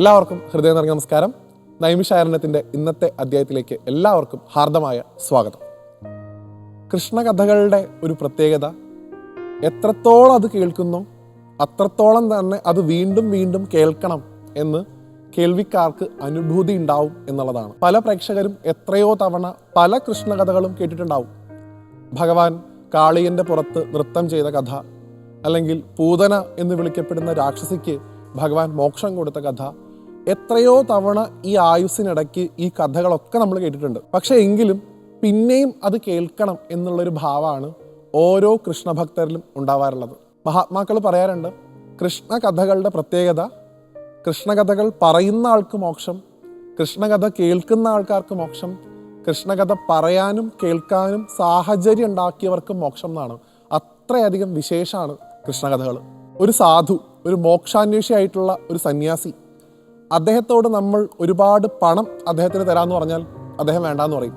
എല്ലാവർക്കും ഹൃദയം നിറഞ്ഞ നമസ്കാരം. നൈമിഷാരണ്യത്തിൻ്റെ ഇന്നത്തെ അധ്യായത്തിലേക്ക് എല്ലാവർക്കും ഹാർദമായ സ്വാഗതം. കൃഷ്ണകഥകളുടെ ഒരു പ്രത്യേകത, എത്രത്തോളം അത് കേൾക്കുന്നോ അത്രത്തോളം തന്നെ അത് വീണ്ടും വീണ്ടും കേൾക്കണം എന്ന് കേൾവിക്കാർക്ക് അനുഭൂതി ഉണ്ടാവും എന്നുള്ളതാണ്. പല പ്രേക്ഷകരും എത്രയോ തവണ പല കൃഷ്ണകഥകളും കേട്ടിട്ടുണ്ടാവും. ഭഗവാൻ കാളിയൻ്റെ പുറത്ത് നൃത്തം ചെയ്ത കഥ, അല്ലെങ്കിൽ പൂതന എന്ന് വിളിക്കപ്പെടുന്ന രാക്ഷസിക്ക് ഭഗവാൻ മോക്ഷം കൊടുത്ത കഥ, എത്രയോ തവണ ഈ ആയുസ്സിനിടയ്ക്ക് ഈ കഥകളൊക്കെ നമ്മൾ കേട്ടിട്ടുണ്ട്. പക്ഷേ എങ്കിലും പിന്നെയും അത് കേൾക്കണം എന്നുള്ളൊരു ഭാവമാണ് ഓരോ കൃഷ്ണഭക്തരിലും ഉണ്ടാവാറുള്ളത്. മഹാത്മാക്കൾ പറയാറുണ്ട്, കൃഷ്ണകഥകളുടെ പ്രത്യേകത കൃഷ്ണകഥകൾ പറയുന്ന ആൾക്ക് മോക്ഷം, കൃഷ്ണകഥ കേൾക്കുന്ന ആൾക്കാർക്ക് മോക്ഷം, കൃഷ്ണകഥ പറയാനും കേൾക്കാനും സാഹചര്യം ഉണ്ടാക്കിയവർക്ക് മോക്ഷം എന്നാണ്. അത്രയധികം വിശേഷമാണ് കൃഷ്ണകഥകൾ. ഒരു സാധു, ഒരു മോക്ഷാന്വേഷിയായിട്ടുള്ള ഒരു സന്യാസി, അദ്ദേഹത്തോട് നമ്മൾ ഒരുപാട് പണം അദ്ദേഹത്തിന് തരാമെന്ന് പറഞ്ഞാൽ അദ്ദേഹം വേണ്ടാന്ന് പറയും.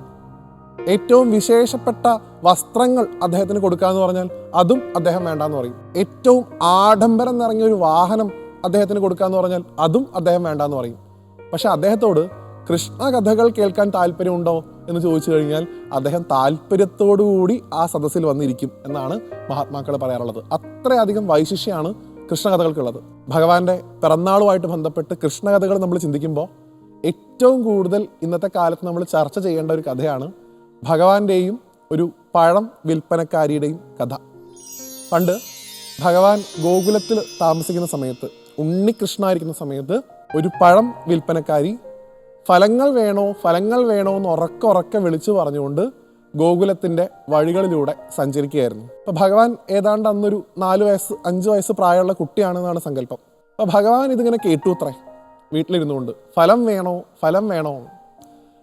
ഏറ്റവും വിശേഷപ്പെട്ട വസ്ത്രങ്ങൾ അദ്ദേഹത്തിന് കൊടുക്കാമെന്ന് പറഞ്ഞാൽ അതും അദ്ദേഹം വേണ്ടാന്ന് പറയും. ഏറ്റവും ആഡംബരം നിറഞ്ഞ ഒരു വാഹനം അദ്ദേഹത്തിന് കൊടുക്കാമെന്ന് പറഞ്ഞാൽ അതും അദ്ദേഹം വേണ്ടാന്ന് പറയും. പക്ഷെ അദ്ദേഹത്തോട് കൃഷ്ണകഥകൾ കേൾക്കാൻ താല്പര്യമുണ്ടോ എന്ന് ചോദിച്ചു കഴിഞ്ഞാൽ അദ്ദേഹം താല്പര്യത്തോടുകൂടി ആ സദസ്സിൽ വന്നിരിക്കും എന്നാണ് മഹാത്മാക്കൾ പറയാറുള്ളത്. അത്രയധികം വൈശിഷ്യാണ് കൃഷ്ണകഥകൾക്കുള്ളത്. ഭഗവാന്റെ പിറന്നാളുമായിട്ട് ബന്ധപ്പെട്ട് കൃഷ്ണകഥകൾ നമ്മൾ ചിന്തിക്കുമ്പോൾ ഏറ്റവും കൂടുതൽ ഇന്നത്തെ കാലത്ത് നമ്മൾ ചർച്ച ചെയ്യേണ്ട ഒരു കഥയാണ് ഭഗവാന്റെയും ഒരു പഴം വിൽപ്പനക്കാരിയുടെയും കഥ. പണ്ട് ഭഗവാൻ ഗോകുലത്തിൽ താമസിക്കുന്ന സമയത്ത്, ഉണ്ണികൃഷ്ണനായിരിക്കുന്ന സമയത്ത്, ഒരു പഴം വിൽപ്പനക്കാരി ഫലങ്ങൾ വേണോ എന്ന് ഉറക്കെ വിളിച്ചു പറഞ്ഞുകൊണ്ട് ഗോകുലത്തിൻ്റെ വഴികളിലൂടെ സഞ്ചരിക്കുകയായിരുന്നു. അപ്പോൾ ഭഗവാൻ ഏതാണ്ട് അന്നൊരു 5 വയസ്സ് പ്രായമുള്ള കുട്ടിയാണെന്നാണ് സങ്കല്പം. അപ്പോൾ ഭഗവാൻ ഇതിങ്ങനെ കേട്ടു അത്രേ, വീട്ടിലിരുന്നുകൊണ്ട് ഫലം വേണോ.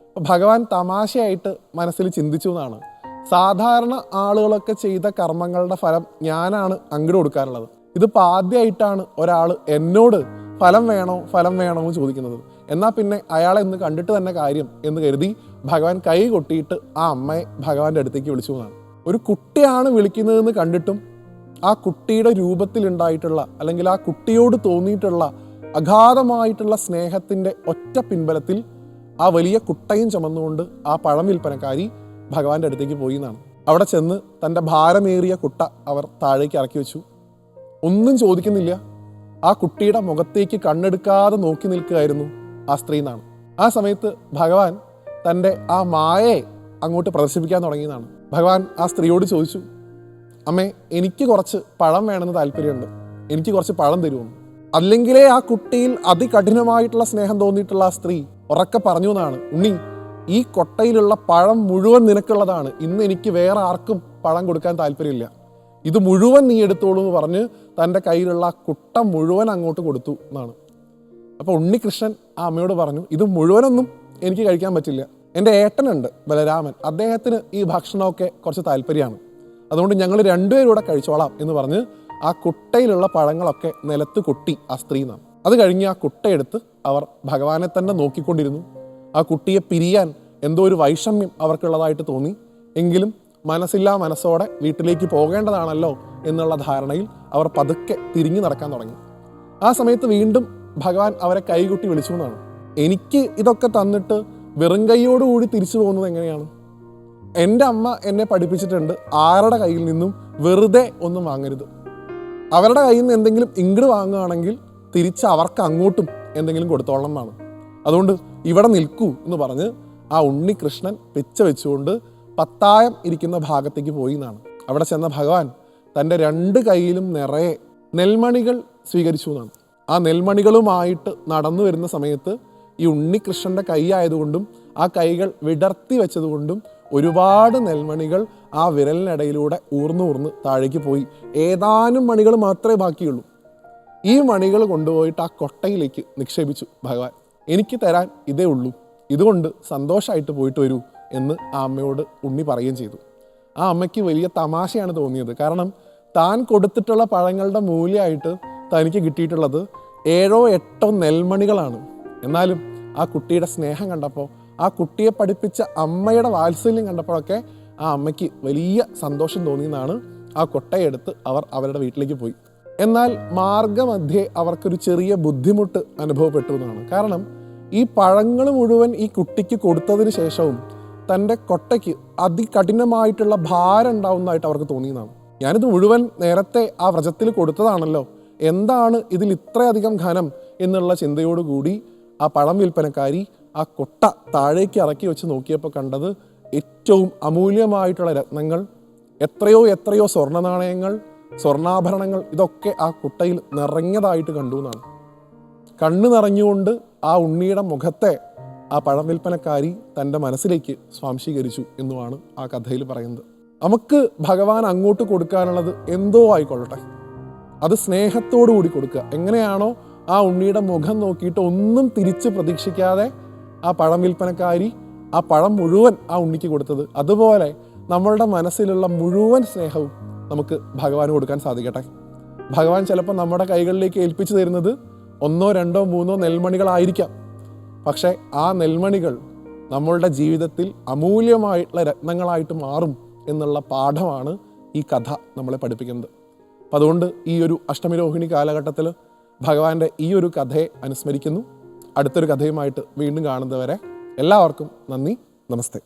അപ്പോൾ ഭഗവാൻ തമാശയായിട്ട് മനസ്സിൽ ചിന്തിച്ചു എന്നാണ്, സാധാരണ ആളുകളൊക്കെ ചെയ്ത കർമ്മങ്ങളുടെ ഫലം ഞാനാണ് അങ്ങോട്ട് കൊടുക്കാറുള്ളത്. ഇതിപ്പോൾ ആദ്യമായിട്ടാണ് ഒരാൾ എന്നോട് ഫലം വേണോ എന്ന് ചോദിക്കുന്നത്. എന്നാൽ പിന്നെ അയാളെ ഒന്ന് കണ്ടിട്ട് തന്നെ കാര്യം എന്ന് കരുതി ഭഗവാൻ കൈ കൊട്ടിയിട്ട് ആ അമ്മയെ ഭഗവാന്റെ അടുത്തേക്ക് വിളിച്ചു എന്നാണ്. ഒരു കുട്ടിയാണ് വിളിക്കുന്നതെന്ന് കണ്ടിട്ടും ആ കുട്ടിയുടെ രൂപത്തിലുണ്ടായിട്ടുള്ള, അല്ലെങ്കിൽ ആ കുട്ടിയോട് തോന്നിയിട്ടുള്ള അഗാധമായിട്ടുള്ള സ്നേഹത്തിൻ്റെ ഒറ്റ പിൻബലത്തിൽ ആ വലിയ കുട്ടയും ചുമന്നുകൊണ്ട് ആ പഴം വിൽപ്പനക്കാരി ഭഗവാന്റെ അടുത്തേക്ക് പോയി എന്നാണ്. അവിടെ ചെന്ന് തൻ്റെ ഭാരമേറിയ കുട്ട അവർ താഴേക്ക് ഇറക്കി വെച്ചു. ഒന്നും ചോദിക്കുന്നില്ല, ആ കുട്ടിയുടെ മുഖത്തേക്ക് കണ്ണെടുക്കാതെ നോക്കി നിൽക്കുകയായിരുന്നു ആ സ്ത്രീ എന്നാണ്. ആ സമയത്ത് ഭഗവാൻ തൻ്റെ ആ മായയെ അങ്ങോട്ട് പ്രദർശിപ്പിക്കാൻ തുടങ്ങിയതാണ്. ഭഗവാൻ ആ സ്ത്രീയോട് ചോദിച്ചു, അമ്മേ, എനിക്ക് കുറച്ച് പഴം വേണമെന്ന് താല്പര്യമുണ്ട്, എനിക്ക് കുറച്ച് പഴം തരുമോ? അല്ലെങ്കിലേ ആ കുട്ടിയിൽ അതികഠിനമായിട്ടുള്ള സ്നേഹം തോന്നിയിട്ടുള്ള ആ സ്ത്രീ ഉറക്കെ പറഞ്ഞു എന്നാണ്, ഉണ്ണി, ഈ കൊട്ടയിലുള്ള പഴം മുഴുവൻ നിനക്കുള്ളതാണ്, ഇന്ന് എനിക്ക് വേറെ ആർക്കും പഴം കൊടുക്കാൻ താല്പര്യമില്ല, ഇത് മുഴുവൻ നീ എടുത്തോളൂ എന്ന് പറഞ്ഞ് തൻ്റെ കയ്യിലുള്ള ആ കുട്ട മുഴുവൻ അങ്ങോട്ട് കൊടുത്തു എന്നാണ്. അപ്പോൾ ഉണ്ണികൃഷ്ണൻ ആ അമ്മയോട് പറഞ്ഞു, ഇത് മുഴുവനൊന്നും എനിക്ക് കഴിക്കാൻ പറ്റില്ല, എൻ്റെ ഏട്ടനുണ്ട് ബലരാമൻ, അദ്ദേഹത്തിന് ഈ ഭക്ഷണമൊക്കെ കുറച്ച് താല്പര്യമാണ്, അതുകൊണ്ട് ഞങ്ങൾ രണ്ടുപേരും കൂടെ കഴിച്ചോളാം എന്ന് പറഞ്ഞ് ആ കുട്ടയിലുള്ള പഴങ്ങളൊക്കെ നിലത്ത് കൊട്ടി ആ സ്ത്രീ എന്നാണ്. അത് കഴിഞ്ഞ് ആ കുട്ടയെടുത്ത് അവർ ഭഗവാനെ തന്നെ നോക്കിക്കൊണ്ടിരുന്നു. ആ കുട്ടിയെ പിരിയാൻ എന്തോ ഒരു വൈഷമ്യം അവർക്കുള്ളതായിട്ട് തോന്നി. എങ്കിലും മനസ്സില്ലാ മനസ്സോടെ വീട്ടിലേക്ക് പോകേണ്ടതാണല്ലോ എന്നുള്ള ധാരണയിൽ അവർ പതുക്കെ തിരിഞ്ഞു നടക്കാൻ തുടങ്ങി. ആ സമയത്ത് വീണ്ടും ഭഗവാൻ അവരെ കൈകൊട്ടി വിളിച്ചു എന്നാണ്, എനിക്ക് ഇതൊക്കെ തന്നിട്ട് വെറും കൈയോടുകൂടി തിരിച്ചു പോകുന്നത് എങ്ങനെയാണ്? എൻ്റെ അമ്മ എന്നെ പഠിപ്പിച്ചിട്ടുണ്ട്, ആരുടെ കയ്യിൽ നിന്നും വെറുതെ ഒന്നും വാങ്ങരുത്, അവരുടെ കയ്യിൽ നിന്ന് എന്തെങ്കിലും ഇങ്ങോട്ട് വാങ്ങുകയാണെങ്കിൽ തിരിച്ച് അവർക്ക് അങ്ങോട്ടും എന്തെങ്കിലും കൊടുത്തോളണം എന്നാണ്. അതുകൊണ്ട് ഇവിടെ നിൽക്കൂ എന്ന് പറഞ്ഞ് ആ ഉണ്ണികൃഷ്ണൻ പിച്ച വെച്ചുകൊണ്ട് പത്തായം ഇരിക്കുന്ന ഭാഗത്തേക്ക് പോയി എന്നാണ്. അവിടെ ചെന്ന ഭഗവാൻ തൻ്റെ 2 കൈയിലും നിറയെ നെൽമണികൾ സ്വീകരിച്ചു എന്നാണ്. ആ നെൽമണികളുമായിട്ട് നടന്നു വരുന്ന സമയത്ത് ഈ ഉണ്ണികൃഷ്ണൻ്റെ കൈ ആയതുകൊണ്ടും ആ കൈകൾ വിടർത്തി വെച്ചതുകൊണ്ടും ഒരുപാട് നെൽമണികൾ ആ വിരലിനിടയിലൂടെ ഊർന്ന് താഴേക്ക് പോയി. ഏതാനും മണികൾ മാത്രമേ ബാക്കിയുള്ളൂ. ഈ മണികൾ കൊണ്ടുപോയിട്ട് ആ കൊട്ടയിലേക്ക് നിക്ഷേപിച്ചു ഭഗവാൻ. എനിക്ക് തരാൻ ഇതേ ഉള്ളൂ, ഇതുകൊണ്ട് സന്തോഷമായിട്ട് പോയിട്ട് വരൂ എന്ന് ആ അമ്മയോട് ഉണ്ണി പറയുകയും ചെയ്തു. ആ അമ്മയ്ക്ക് വലിയ തമാശയാണ് തോന്നിയത്. കാരണം താൻ കൊടുത്തിട്ടുള്ള പഴങ്ങളുടെ മൂല്യമായിട്ട് തനിക്ക് കിട്ടിയിട്ടുള്ളത് 7-8 നെൽമണികളാണ്. എന്നാലും ആ കുട്ടിയുടെ സ്നേഹം കണ്ടപ്പോൾ, ആ കുട്ടിയെ പഠിപ്പിച്ച അമ്മയുടെ വാത്സല്യം കണ്ടപ്പോഴൊക്കെ ആ അമ്മയ്ക്ക് വലിയ സന്തോഷം തോന്നിയെന്നാണ് ആ കൊട്ടയെടുത്ത് അവർ അവരുടെ വീട്ടിലേക്ക് പോയി. എന്നാൽ മാർഗമധ്യേ അവർക്കൊരു ചെറിയ ബുദ്ധിമുട്ട് അനുഭവപ്പെട്ടു എന്നാണ്. കാരണം ഈ പഴങ്ങൾ മുഴുവൻ ഈ കുട്ടിക്ക് കൊടുത്തതിന് ശേഷവും തൻ്റെ കൊട്ടയ്ക്ക് അതികഠിനമായിട്ടുള്ള ഭാരം ഉണ്ടാവുന്നതായിട്ട് അവർക്ക് തോന്നിയതാണ്. ഞാനിത് മുഴുവൻ നേരത്തെ ആ വ്രജത്തിൽ കൊടുത്തതാണല്ലോ, എന്താണ് ഇതിൽ ഇത്രയധികം ഘനം എന്നുള്ള ചിന്തയോടുകൂടി ആ പഴം വിൽപ്പനക്കാരി ആ കൊട്ട താഴേക്ക് ഇറക്കി വെച്ച് നോക്കിയപ്പോൾ കണ്ടത് ഏറ്റവും അമൂല്യമായിട്ടുള്ള രത്നങ്ങൾ, എത്രയോ സ്വർണ്ണ നാണയങ്ങൾ, സ്വർണ്ണാഭരണങ്ങൾ, ഇതൊക്കെ ആ കുട്ടയിൽ നിറഞ്ഞതായിട്ട് കണ്ടു എന്നാണ്. കണ്ണ് നിറഞ്ഞുകൊണ്ട് ആ ഉണ്ണിയുടെ മുഖത്തെ ആ പഴം വിൽപ്പനക്കാരി തൻ്റെ മനസ്സിലേക്ക് സ്വാംശീകരിച്ചു എന്നുമാണ് ആ കഥയിൽ പറയുന്നത്. നമുക്ക് ഭഗവാൻ അങ്ങോട്ട് കൊടുക്കാനുള്ളത് എന്തോ ആയിക്കൊള്ളട്ടെ, അത് സ്നേഹത്തോടു കൂടി കൊടുക്കുക. എങ്ങനെയാണോ ആ ഉണ്ണിയുടെ മുഖം നോക്കിയിട്ട് ഒന്നും തിരിച്ച് പ്രതീക്ഷിക്കാതെ ആ പഴം വിൽപ്പനക്കാരി ആ പഴം മുഴുവൻ ആ ഉണ്ണിക്ക് കൊടുത്തത്, അതുപോലെ നമ്മളുടെ മനസ്സിലുള്ള മുഴുവൻ സ്നേഹവും നമുക്ക് ഭഗവാന് കൊടുക്കാൻ സാധിക്കട്ടെ. ഭഗവാൻ ചിലപ്പോൾ നമ്മുടെ കൈകളിലേക്ക് ഏൽപ്പിച്ചു തരുന്നത് 1, 2, 3 നെൽമണികളായിരിക്കാം. പക്ഷേ ആ നെൽമണികൾ നമ്മളുടെ ജീവിതത്തിൽ അമൂല്യമായിട്ടുള്ള രത്നങ്ങളായിട്ട് മാറും എന്നുള്ള പാഠമാണ് ഈ കഥ നമ്മളെ പഠിപ്പിക്കുന്നത്. അപ്പം അതുകൊണ്ട് ഈ ഒരു അഷ്ടമി രോഹിണി കാലഘട്ടത്തിൽ ഭഗവാന്റെ ഈ ഒരു കഥയെ അനുസ്മരിക്കുന്നു. അടുത്തൊരു കഥയുമായിട്ട് വീണ്ടും കാണുന്നതുവരെ എല്ലാവർക്കും നന്ദി, നമസ്തേ.